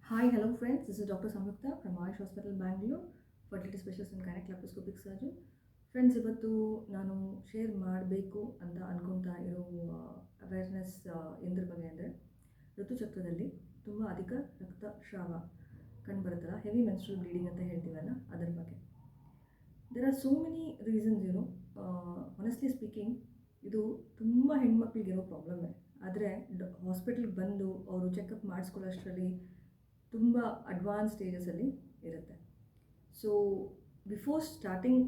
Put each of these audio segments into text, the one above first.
Hi, hello friends. This is Dr. Samyukta from Ayush Hospital, Bangalore, fertility specialist and gynec laparoscopic surgeon. Friends, ಇವತ್ತು ನಾನು share ಮಾಡಬೇಕು ಅಂತ ಅನ್ಕೊತಾ ಇರೋ awareness ಎಂದ್ರ ಬಗ್ಗೆ ಅಂದರೆ ಋತುಚಕ್ರದಲ್ಲಿ ತುಂಬ ಅಧಿಕ ರಕ್ತಸ್ರಾವ ಕಂಡುಬರುತ್ತಲ್ಲ, ಹೆವಿ ಮೆನ್ಸ್ಟ್ರಲ್ ಬ್ಲೀಡಿಂಗ್ ಅಂತ ಹೇಳ್ತೀವಲ್ಲ, ಅದರ ಬಗ್ಗೆ. There are so many reasons. Honestly speaking, ಇದು ತುಂಬ ಹೆಣ್ಮಕ್ಳಿಗಿರೋ ಪ್ರಾಬ್ಲಮ್ಮೇ. ಆದರೆ ಹಾಸ್ಪಿಟಲ್ಗೆ ಬಂದು ಅವರು ಚೆಕಪ್ ಮಾಡಿಸ್ಕೊಳ್ಳೋಷ್ಟರಲ್ಲಿ ತುಂಬ ಅಡ್ವಾನ್ಸ್ ಸ್ಟೇಜಸಲ್ಲಿ ಇರುತ್ತೆ. So before starting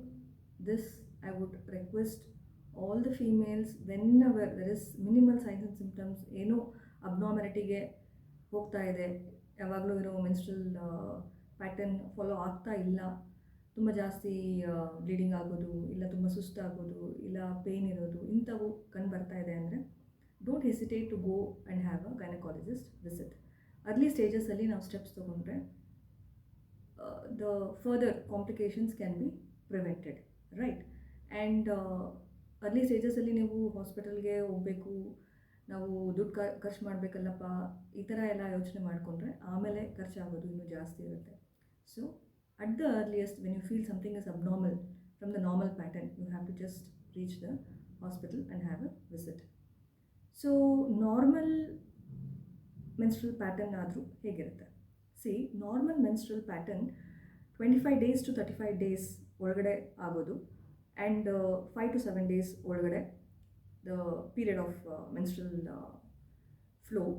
this, I would request all the females, whenever there is minimal signs and symptoms, ಏನೋ ಅಬ್ನಾರ್ಮಲಿಟಿಗೆ ಹೋಗ್ತಾ ಇದೆ, ಯಾವಾಗಲೂ ಇರೋ ಮೆನ್ಸ್ಟ್ರಲ್ ಪ್ಯಾಟರ್ನ್ ಫಾಲೋ ಆಗ್ತಾ ಇಲ್ಲ, ತುಂಬ ಜಾಸ್ತಿ ಬ್ಲೀಡಿಂಗ್ ಆಗೋದು, ಇಲ್ಲ ತುಂಬ ಸುಸ್ತಾಗೋದು, ಇಲ್ಲ ಪೇಯ್ನ್ ಇರೋದು, ಇಂಥವು ಕಂಡು ಬರ್ತಾ ಇದೆ ಅಂದರೆ don't hesitate to go and have a gynaecologist visit. Early ಸ್ಟೇಜಸಲ್ಲಿ ನಾವು ಸ್ಟೆಪ್ಸ್ ತೊಗೊಂಡ್ರೆ the further complications can be prevented, right? And early ಸ್ಟೇಜಸಲ್ಲಿ ನೀವು ಹಾಸ್ಪಿಟಲ್ಗೆ ಹೋಗಬೇಕು, ನಾವು ದುಡ್ಡು ಖರ್ಚು ಮಾಡಬೇಕಲ್ಲಪ್ಪ, ಈ ಥರ ಎಲ್ಲ ಯೋಚನೆ ಮಾಡಿಕೊಂಡ್ರೆ ಆಮೇಲೆ ಖರ್ಚಾಗೋದು ಇನ್ನೂ ಜಾಸ್ತಿ ಇರುತ್ತೆ. So at the earliest, when you feel something is abnormal from the normal pattern, you have to just reach the hospital and have a visit. So normal menstrual pattern ಆದರೂ ಹೇಗಿರುತ್ತೆ? See, normal menstrual pattern 25 days to 35 days ಒಳಗಡೆ ಆಗೋದು, and 5 to 7 days ಒಳಗಡೆ the period of menstrual flow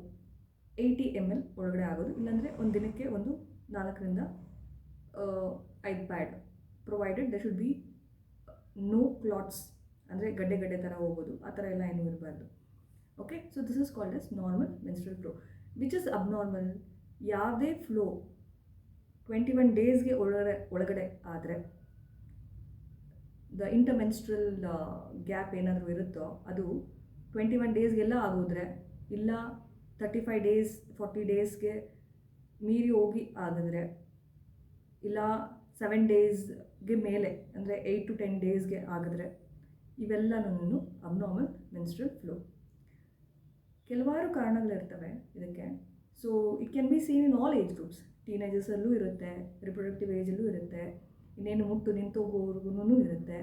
80 ml ಒಳಗಡೆ ಆಗೋದು, ಇಲ್ಲಾಂದರೆ ಒಂದು ದಿನಕ್ಕೆ ಒಂದು 4ರಿಂದ 5 pad, provided they should be no clots, ಅಂದರೆ ಗಡ್ಡೆ ಗಡ್ಡೆ ಥರ ಹೋಗೋದು, ಆ ಥರ ಎಲ್ಲ ಏನೂ ಇರಬಾರ್ದು. Okay, so this is called as normal menstrual flow. Which is abnormal, ಯಾವುದೇ ಫ್ಲೋ 21 ಡೇಸ್ಗೆ ಒಳಗಡೆ ಆದರೆ, ದ ಇಂಟರ್ಮೆನ್ಸ್ಟ್ರಲ್ ಗ್ಯಾಪ್ ಏನಾದರೂ ಇರುತ್ತೋ ಅದು 21 ಡೇಸ್ಗೆಲ್ಲ ಆಗೋದ್ರೆ, ಇಲ್ಲ 35 ಡೇಸ್ 40 ಡೇಸ್ಗೆ ಮೀರಿ ಹೋಗಿ ಆಗಿದ್ರೆ, ಇಲ್ಲ 7 ಡೇಸ್ಗೆ ಮೇಲೆ ಅಂದರೆ 8 to 10 ಡೇಸ್ಗೆ ಆಗಿದ್ರೆ, ಇವೆಲ್ಲನೂ ಅಬ್ನಾರ್ಮಲ್ ಮೆನ್ಸ್ಟ್ರಲ್ ಫ್ಲೋ. ಕೆಲವಾರು ಕಾರಣಗಳಿರ್ತವೆ ಇದಕ್ಕೆ. So it can be seen in all age groups. ಟೀನೇಜರ್ಸಲ್ಲೂ ಇರುತ್ತೆ, ರಿಪ್ರೊಡಕ್ಟಿವ್ ಏಜಲ್ಲೂ ಇರುತ್ತೆ, ಇನ್ನೇನು ಮುಟ್ಟು ನಿಂತು ಹೋಗೋರ್ಗು ಇರುತ್ತೆ,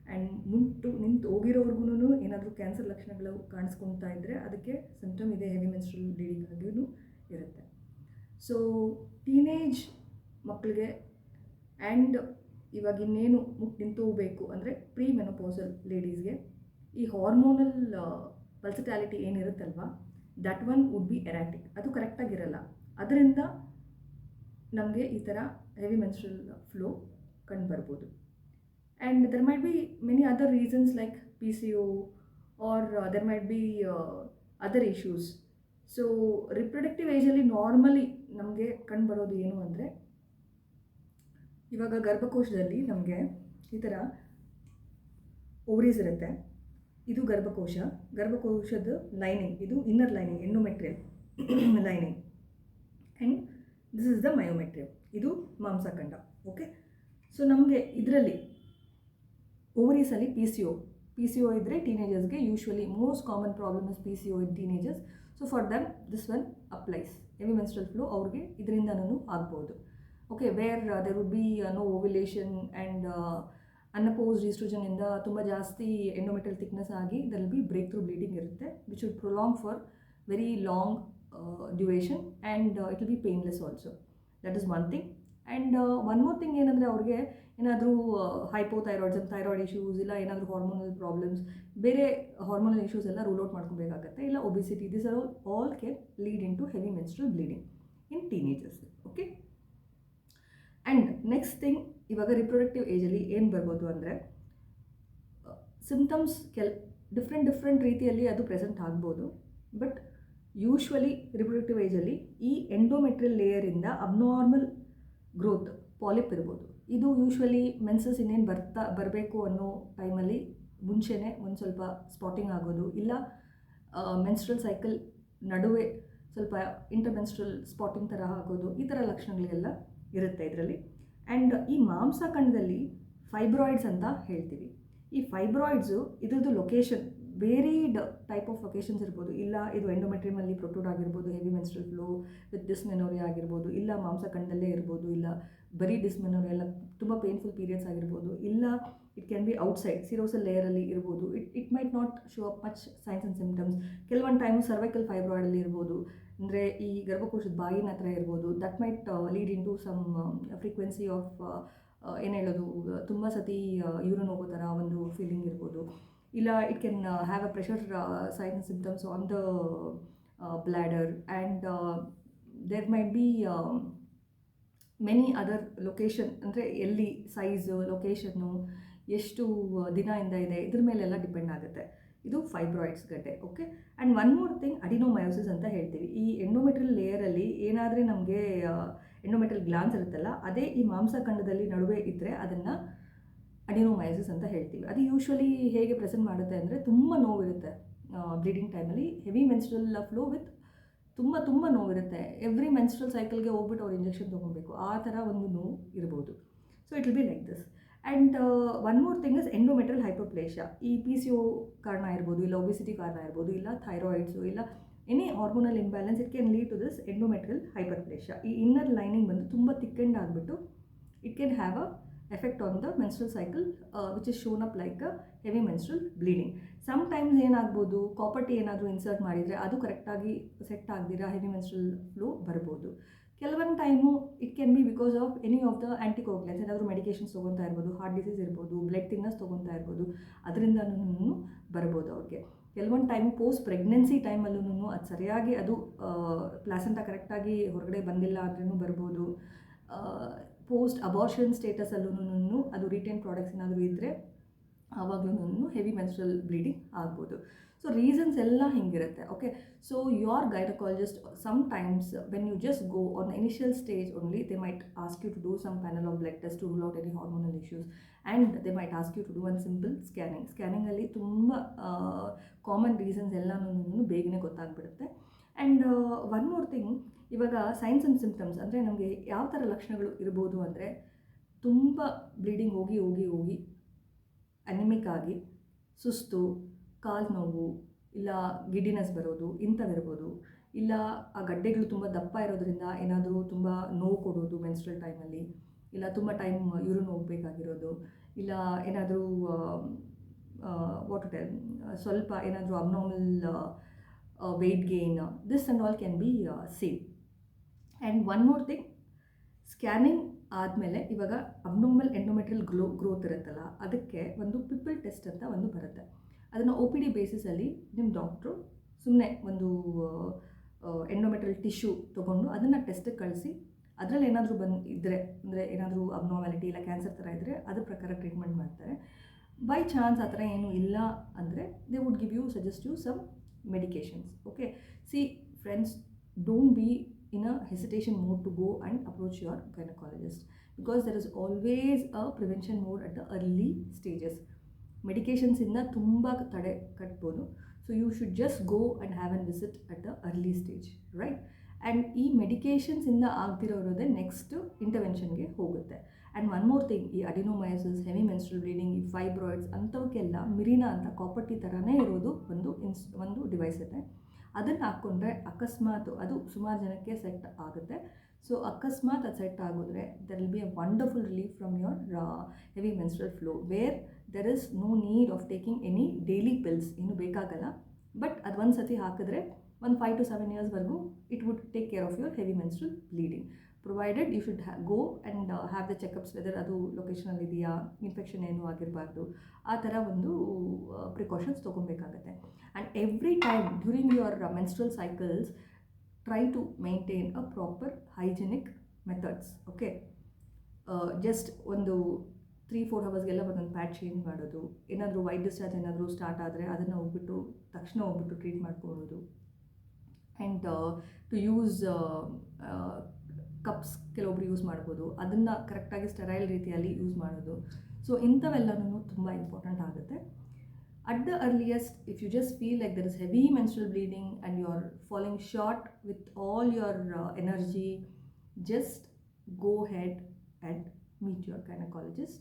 ಆ್ಯಂಡ್ ಮುಟ್ಟು ನಿಂತು ಹೋಗಿರೋರ್ಗು ಏನಾದರೂ ಕ್ಯಾನ್ಸರ್ ಲಕ್ಷಣಗಳು ಕಾಣಿಸ್ಕೊಳ್ತಾ ಇದ್ದರೆ ಅದಕ್ಕೆ ಸಿಂಪ್ಟಮ್ ಇದೆ, ಹೆವಿ ಮೆನ್ಸ್ಟ್ರಲ್ ಬ್ಲೀಡಿಂಗ್ ಆಗಿಯೂ ಇರುತ್ತೆ. ಸೊ ಟೀನೇಜ್ ಮಕ್ಕಳಿಗೆ ಆ್ಯಂಡ್ ಇವಾಗ ಇನ್ನೇನು ಮುಟ್ಟು ನಿಂತು ಹೋಗಬೇಕು ಅಂದರೆ ಪ್ರೀ ಮೆನೋಪೌಸಲ್ ಲೇಡೀಸ್ಗೆ ಈ ಹಾರ್ಮೋನಲ್ ಪಲ್ಸಿಟಾಲಿಟಿ ಏನಿರುತ್ತಲ್ವ, that one would be erratic, ಅದು ಕರೆಕ್ಟಾಗಿರಲ್ಲ. ಅದರಿಂದ ನಮಗೆ ಈ ಥರ ಹೆವಿ ಮೆನ್ಸ್ಟ್ರಲ್ ಫ್ಲೋ ಕಂಡು ಬರ್ಬೋದು. And there might be many other reasons like PCO, or there might be other issues. So reproductive ಏಜಲ್ಲಿ ನಾರ್ಮಲಿ ನಮಗೆ ಕಂಡು ಬರೋದು ಏನು ಅಂದರೆ, ಇವಾಗ ಗರ್ಭಕೋಶದಲ್ಲಿ ನಮಗೆ ಈ ಥರ ಓವರೀಸ್ ಇರುತ್ತೆ, ಇದು ಗರ್ಭಕೋಶದ ಲೈನಿಂಗ್, ಇದು inner lining, endometrial lining, and this is the myometrium, ಇದು ಮಾಂಸಖಂಡ. ಓಕೆ, ಸೊ ನಮಗೆ ಇದರಲ್ಲಿ ಓವರೀಸಲ್ಲಿ PCO ಇದ್ದರೆ ಟೀನೇಜರ್ಸ್ಗೆ usually most common problem is PCO in teenagers. So for them this one applies. Heavy menstrual flow ಅವ್ರಿಗೆ ಇದರಿಂದನೂ ಆಗ್ಬೋದು. Okay, where there would be no ovulation and unopposed ಈಸ್ಟ್ರೋಜನ್ನಿಂದ ತುಂಬ ಜಾಸ್ತಿ ಎಂಡೋಮೆಟ್ರಿಯಲ್ ಥಿಕ್ನೆಸ್ ಆಗಿ there will be breakthrough bleeding ಇರುತ್ತೆ, which will prolong for very long duration, and it will be painless also. That is one thing. And one more thing ಏನಂದರೆ, ಅವ್ರಿಗೆ ಏನಾದರೂ hypothyroidism, thyroid issues, ಇಲ್ಲ ಏನಾದರೂ hormonal problems, ಬೇರೆ hormonal issues ಎಲ್ಲ rule out ಮಾಡ್ಕೋಬೇಕಾಗತ್ತೆ, ಇಲ್ಲ obesity, this are all can lead into heavy menstrual bleeding in teenagers. Okay, and next thing, ಇವಾಗ ರಿಪ್ರೊಡಕ್ಟಿವ್ ಏಜಲ್ಲಿ ಏನು ಬರ್ಬೋದು ಅಂದರೆ, ಸಿಂಪ್ಟಮ್ಸ್ ಡಿಫ್ರೆಂಟ್ ರೀತಿಯಲ್ಲಿ ಅದು ಪ್ರೆಸೆಂಟ್ ಆಗ್ಬೋದು. ಬಟ್ ಯೂಶ್ವಲಿ ರಿಪ್ರೊಡಕ್ಟಿವ್ ಏಜಲ್ಲಿ ಈ ಎಂಡೋಮೆಟ್ರಿಯಲ್ ಲೇಯರಿಂದ ಅಬ್ನಾರ್ಮಲ್ ಗ್ರೋತ್ ಪಾಲಿಪ್ ಇರ್ಬೋದು. ಇದು ಯೂಶ್ವಲಿ ಮೆನ್ಸಸ್ ಇನ್ನೇನು ಬರಬೇಕು ಅನ್ನೋ ಟೈಮಲ್ಲಿ ಮುಂಚೆನೇ ಒಂದು ಸ್ವಲ್ಪ ಸ್ಪಾಟಿಂಗ್ ಆಗೋದು, ಇಲ್ಲ ಮೆನ್ಸ್ಟ್ರಲ್ ಸೈಕಲ್ ನಡುವೆ ಸ್ವಲ್ಪ ಇಂಟರ್ಮೆನ್ಸ್ಟ್ರಲ್ ಸ್ಪಾಟಿಂಗ್ ಥರ ಆಗೋದು, ಈ ಥರ ಲಕ್ಷಣಗಳಿಗೆಲ್ಲ ಇರುತ್ತೆ ಇದರಲ್ಲಿ. ಆ್ಯಂಡ್ ಈ ಮಾಂಸಖಂಡದಲ್ಲಿ ಫೈಬ್ರಾಯ್ಡ್ಸ್ ಅಂತ ಹೇಳ್ತೀವಿ. ಈ ಫೈಬ್ರಾಯ್ಡ್ಸು ಇದ್ರದ್ದು location varied type of occasions ಇರ್ಬೋದು. ಇಲ್ಲ ಇದು ಎಂಡೋಮೆಟ್ರಿಯಮಲ್ಲಿ ಪ್ರೊಟ್ರೂಡ್ ಆಗಿರ್ಬೋದು, heavy menstrual flow with dysmenorrhoea ಆಗಿರ್ಬೋದು, ಇಲ್ಲ ಮಾಂಸಖಂಡದಲ್ಲೇ ಇರ್ಬೋದು, ಇಲ್ಲ ಬರೀ ಡಿಸ್ಮೆನೋರಿಯಾ ಎಲ್ಲ ತುಂಬ ಪೇನ್ಫುಲ್ ಪೀರಿಯಡ್ಸ್ ಆಗಿರ್ಬೋದು, ಇಲ್ಲ it can be outside serosal ಲೇಯರಲ್ಲಿ ಇರ್ಬೋದು. It might not show up much signs and symptoms. ಕೆಲವೊಂದು ಟೈಮು ಸರ್ವೈಕಲ್ ಫೈಬ್ರಾಯ್ಡಲ್ಲಿ ಇರ್ಬೋದು, ಅಂದರೆ ಈ ಗರ್ಭಕೋಶದ ಬಾಯಿನ ಹತ್ರ ಇರ್ಬೋದು. That might lead into some frequency of ಏನು ಹೇಳೋದು, ತುಂಬ ಸತಿ ಯೂರಿನ್ ಹೋಗೋ ಥರ ಒಂದು ಫೀಲಿಂಗ್ ಇರ್ಬೋದು. ಇಲ್ಲ it can have a pressure signs and symptoms on the bladder, and there might be many other location, ಅಂದರೆ ಎಲ್ಲಿ ಸೈಜು, ಲೊಕೇಶನ್ನು, ಎಷ್ಟು ದಿನದಿಂದ ಇದೆ, ಇದ್ರ ಮೇಲೆಲ್ಲ ಡಿಪೆಂಡ್ ಆಗುತ್ತೆ. ಇದು ಫೈಬ್ರಾಯ್ಡ್ಸ್ ಗಡ್ಡೆ. Okay. And one more thing, adenomyosis ಅಂತ ಹೇಳ್ತೀವಿ. ಈ ಎಂಡೋಮೆಟ್ರಿಯಲ್ ಲೇಯರಲ್ಲಿ ಏನಾದರೆ ನಮಗೆ ಎಂಡೋಮೆಟ್ರಿಯಲ್ ಗ್ಲಾನ್ಸ್ ಇರುತ್ತಲ್ಲ, ಅದೇ ಈ ಮಾಂಸಖಂಡದಲ್ಲಿ ನಡುವೆ ಇದ್ದರೆ ಅದನ್ನು ಅಡಿನೋಮಯೋಸಿಸ್ ಅಂತ ಹೇಳ್ತೀವಿ. ಅದು ಯೂಶ್ವಲಿ ಹೇಗೆ ಪ್ರೆಸೆಂಟ್ ಮಾಡುತ್ತೆ ಅಂದರೆ, ತುಂಬ ನೋವಿರುತ್ತೆ ಬ್ಲೀಡಿಂಗ್ ಟೈಮಲ್ಲಿ, ಹೆವಿ ಮೆನ್ಸ್ಟ್ರಲ್ ಫ್ಲೋ ವಿತ್ ತುಂಬ ನೋವಿರುತ್ತೆ. ಎವ್ರಿ ಮೆನ್ಸ್ಟ್ರಲ್ ಸೈಕಲ್ಗೆ ಹೋಗ್ಬಿಟ್ಟು ಅವ್ರು ಇಂಜೆಕ್ಷನ್ ತೊಗೊಬೇಕು, ಆ ಥರ ಒಂದು ನೋವು ಇರ್ಬೋದು. So it will be like this. And one more thing is endometrial hypoplasia. ಈ PCO ಕಾರಣ ಇರ್ಬೋದು, ಇಲ್ಲ ಒಬಿಸಿಟಿ ಕಾರಣ ಇರ್ಬೋದು, ಇಲ್ಲ ಥೈರಾಯ್ಡ್ಸು, ಇಲ್ಲ any hormonal imbalance, it can lead to this endometrial hyperplasia. ಈ ಇನ್ನರ್ ಲೈನಿಂಗ್ ಬಂದು ತುಂಬ ತಿಕ್ಕೆಂಡ್ ಆಗಿಬಿಟ್ಟು it can have a effect on the menstrual cycle which is shown up like a heavy menstrual bleeding. Sometimes ಏನಾಗ್ಬೋದು, copper T ಏನಾದರೂ insert ಮಾಡಿದರೆ ಅದು ಕರೆಕ್ಟಾಗಿ set ಆಗದಿರಾ ಹೆವಿ ಮೆನ್ಸ್ಟ್ರಲ್ ಫ್ಲೋ ಬರ್ಬೋದು. ಕೆಲವೊಂದು time it can be because of any of the anticoagulants, ಏನಾದರೂ medications ತೊಗೊತಾ ಇರ್ಬೋದು, ಹಾರ್ಟ್ ಡಿಸೀಸ್ ಇರ್ಬೋದು, ಬ್ಲಡ್ ಥಿನ್ನರ್ಸ್ ತೊಗೊತಾ ಇರ್ಬೋದು, ಅದರಿಂದನೂ ಬರ್ಬೋದು ಅವ್ರಿಗೆ. ಕೆಲವೊಂದು ಟೈಮು ಪೋಸ್ಟ್ ಪ್ರೆಗ್ನೆನ್ಸಿ ಟೈಮಲ್ಲೂ ಅದು ಸರಿಯಾಗಿ ಅದು ಪ್ಲಾಸೆಂಟಾ ಕರೆಕ್ಟಾಗಿ ಹೊರಗಡೆ ಬಂದಿಲ್ಲ ಅಂದ್ರೂ ಬರ್ಬೋದು. ಪೋಸ್ಟ್ ಅಬಾರ್ಷನ್ ಸ್ಟೇಟಸಲ್ಲೂ ಅದು ರಿಟೇನ್ ಪ್ರಾಡಕ್ಟ್ಸ್ ಏನಾದರೂ ಇದ್ದರೆ ಆವಾಗಲೂ ಹೆವಿ ಮೆನ್ಸ್ಟ್ರಲ್ ಬ್ಲೀಡಿಂಗ್ ಆಗ್ಬೋದು. ಸೊ ರೀಸನ್ಸ್ ಎಲ್ಲ ಹಿಂಗಿರುತ್ತೆ. Okay. So your gynaecologist sometimes when you just go on the initial stage only, they might ask you to do some panel of blood test to rule out any hormonal issues, and they might ask you to do one simple scanning ಅಲ್ಲಿ ತುಂಬ common reasons ಎಲ್ಲನೂ ಬೇಗನೆ ಗೊತ್ತಾಗ್ಬಿಡುತ್ತೆ. And one more thing, ಇವಾಗ science and symptoms ಅಂದರೆ ನಮಗೆ ಯಾವ ಥರ ಲಕ್ಷಣಗಳು ಇರ್ಬೋದು ಅಂದರೆ, ತುಂಬ ಬ್ಲೀಡಿಂಗ್ ಹೋಗಿ ಅನಿಮಿಕ್ ಆಗಿ, ಸುಸ್ತು, ಕಾಲು ನೋವು, ಇಲ್ಲ ಗಿಡ್ಡಿನೆಸ್ ಬರೋದು, ಇಂಥವಿರ್ಬೋದು. ಇಲ್ಲ ಆ ಗಡ್ಡೆಗಳು ತುಂಬ ದಪ್ಪ ಇರೋದ್ರಿಂದ ಏನಾದರೂ ತುಂಬ ನೋವು ಕೊಡೋದು ಮೆನ್ಸ್ಟ್ರಲ್ ಟೈಮಲ್ಲಿ, ಇಲ್ಲ ತುಂಬ ಟೈಮ್ ಯೂರಿನ್ ಹೋಗಬೇಕಾಗಿರೋದು, ಇಲ್ಲ ಏನಾದರೂ ವಾಟ್ ಟೆಲ್ ಸ್ವಲ್ಪ ಏನಾದರೂ abnormal weight gain, this and all can be same. And one more thing, scanning ಆದಮೇಲೆ ಇವಾಗ ಅಬ್ನಾರ್ಮಲ್ ಎಂಡೋಮೆಟ್ರಿಯಲ್ ಗ್ರೋತ್ ಇರುತ್ತಲ್ಲ, ಅದಕ್ಕೆ ಒಂದು ಪಿಪ್ಪಲ್ ಟೆಸ್ಟ್ ಅಂತ ಒಂದು ಬರುತ್ತೆ. ಅದನ್ನು OPD ಬೇಸಿಸಲ್ಲಿ ನಿಮ್ಮ ಡಾಕ್ಟ್ರು ಸುಮ್ಮನೆ ಒಂದು ಎಂಡೋಮೆಟ್ರಿಯಲ್ ಟಿಶ್ಯೂ ತೊಗೊಂಡು ಅದನ್ನು ಟೆಸ್ಟಿಗೆ ಕಳಿಸಿ, ಅದರಲ್ಲಿ ಏನಾದರೂ ಇದ್ದರೆ, ಅಂದರೆ ಏನಾದರೂ ಅಬ್ನಾರ್ಮ್ಯಾಲಿಟಿ ಇಲ್ಲ ಕ್ಯಾನ್ಸರ್ ಥರ ಇದ್ದರೆ ಅದ್ರ ಪ್ರಕಾರ ಟ್ರೀಟ್ಮೆಂಟ್ ಮಾಡ್ತಾರೆ. ಬೈ ಚಾನ್ಸ್ ಆ ಥರ ಏನೂ ಇಲ್ಲ ಅಂದರೆ they would suggest you some medications. Okay. See, friends, don't be in a hesitation mode to go and approach your gynecologist, because there is always a prevention mode at the early stages. Medications ಇಂದ ತುಂಬ ತಡೆ ಕಟ್ಬೋದು. So you should just go and have a visit at the early stage, right? And ಈ medications ಇಂದ ಆಗ್ತಿರೋದೇ next ಇಂಟರ್ವೆನ್ಷನ್ಗೆ ಹೋಗುತ್ತೆ. And one more thing, ಈ ಅಡಿನೋಮಯೋಸಿಸ್, heavy menstrual bleeding, ಈ fibroids ಅಂಥವಕ್ಕೆಲ್ಲ ಮಿರಿನಾ ಅಂತ ಕಾಪರ್ ಟೀ ಥರನೇ ಇರೋದು ಒಂದು ಡಿವೈಸ್ ಇದೆ. ಅದನ್ನು ಹಾಕ್ಕೊಂಡ್ರೆ ಅಕಸ್ಮಾತ್ ಅದು ಸುಮಾರು ಜನಕ್ಕೆ ಸೆಟ್ ಆಗುತ್ತೆ. ಸೊ ಅಕಸ್ಮಾತ್ ಅದು ಸೆಟ್ ಆಗಿದ್ರೆ there will be a wonderful relief from your heavy menstrual flow, where there is no need of taking any daily pills, ಏನು ಬೇಕಾಗಲ್ಲ. ಬಟ್ ಅದು ಒಂದು ಸತಿ ಹಾಕಿದ್ರೆ ಒಂದು 5 to 7 yearsವರೆಗೂ it would take care of your heavy menstrual bleeding, provided you should go and have the checkups, whether ಅದು ಲೊಕೇಶನಲ್ಲಿ ಇದೆಯಾ, ಇನ್ಫೆಕ್ಷನ್ ಏನೂ ಆಗಿರಬಾರ್ದು, ಆ ಥರ ಒಂದು ಪ್ರಿಕಾಷನ್ಸ್ ತೊಗೊಬೇಕಾಗತ್ತೆ. And every time during your menstrual cycles, try to maintain a proper hygienic methods. Okay. Just ಒಂದು 3-4 hours ಒಂದೊಂದು ಪ್ಯಾಡ್ ಚೇಂಜ್ ಮಾಡೋದು, ಏನಾದರೂ ವೈಟ್ ಡಿಸ್ಚಾರ್ಜ್ ಏನಾದರೂ ಸ್ಟಾರ್ಟ್ ಆದರೆ ಅದನ್ನು ತಕ್ಷಣ ಹೋಗ್ಬಿಟ್ಟು ಟ್ರೀಟ್ ಮಾಡ್ಕೊಳ್ಳೋದು. ಆ್ಯಂಡ್ ಟು ಯೂಸ್ ಕಪ್ಸ್ ಕೆಲವೊಬ್ರು ಯೂಸ್ ಮಾಡ್ಬೋದು, ಅದನ್ನು ಕರೆಕ್ಟಾಗಿ ಸ್ಟೆರೈಲ್ ರೀತಿಯಲ್ಲಿ ಯೂಸ್ ಮಾಡೋದು. ಸೊ ಇಂಥವೆಲ್ಲನೂ ತುಂಬ ಇಂಪಾರ್ಟೆಂಟ್ ಆಗುತ್ತೆ. At the earliest, if you just feel like there is heavy menstrual bleeding and you're falling short with all your energy, just go ahead and meet your gynecologist.